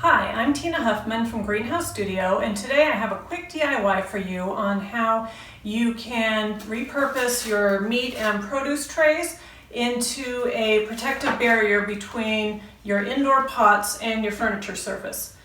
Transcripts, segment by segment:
Hi, I'm Tina Huffman from Greenhouse Studio, and today I have a quick DIY for you on how you can repurpose your meat and produce trays into a protective barrier between your indoor pots and your furniture surface.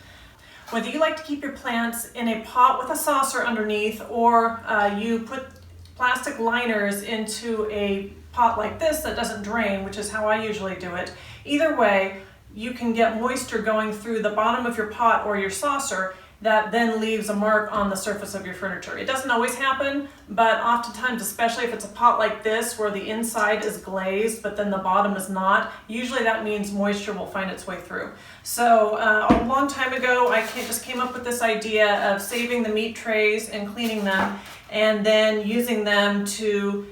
Whether you like to keep your plants in a pot with a saucer underneath, or you put plastic liners into a pot like this that doesn't drain, which is how I usually do it, either way, you can get moisture going through the bottom of your pot or your saucer that then leaves a mark on the surface of your furniture. It doesn't always happen, but oftentimes, especially if it's a pot like this where the inside is glazed but then the bottom is not, usually that means moisture will find its way through. So a long time ago, I just came up with this idea of saving the meat trays and cleaning them and then using them to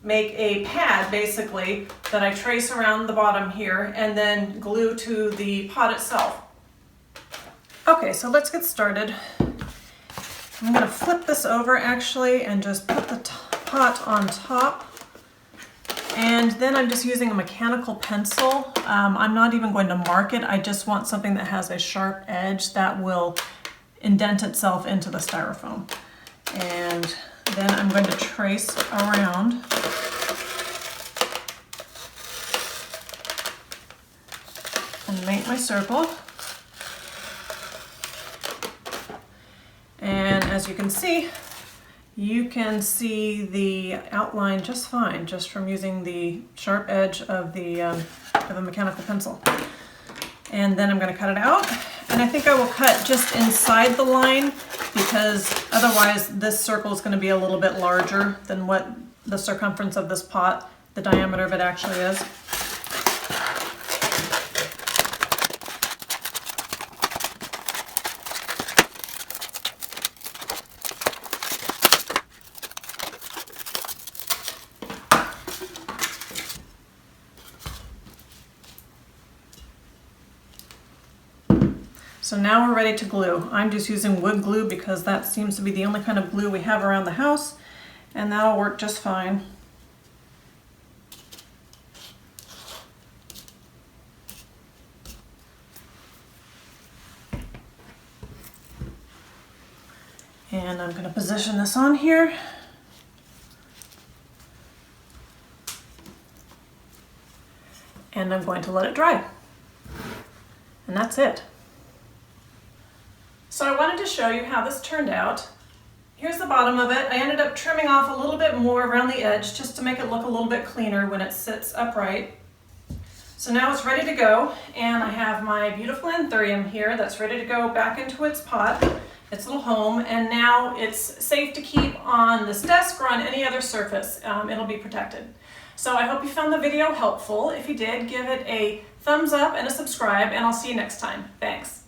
make a pad basically that I trace around the bottom here and then glue to the pot itself. Okay, so let's get started. I'm going to flip this over actually and just put the pot on top. And then I'm just using a mechanical pencil. I'm not even going to mark it. I just want something that has a sharp edge that will indent itself into the styrofoam. And then I'm going to trace around. And make my circle. And as you can see the outline just fine, just from using the sharp edge of the mechanical pencil. And then I'm going to cut it out. And I think I will cut just inside the line, because otherwise this circle is going to be a little bit larger than what the circumference of this pot, the diameter of it actually is. So now we're ready to glue. I'm just using wood glue because that seems to be the only kind of glue we have around the house, and that'll work just fine. And I'm going to position this on here. And I'm going to let it dry. And that's it. So I wanted to show you how this turned out. Here's the bottom of it. I ended up trimming off a little bit more around the edge just to make it look a little bit cleaner when it sits upright. So now it's ready to go, and I have my beautiful anthurium here that's ready to go back into its pot, its little home, and now it's safe to keep on this desk or on any other surface. It'll be protected. So I hope you found the video helpful. If you did, give it a thumbs up and a subscribe, and I'll see you next time. Thanks.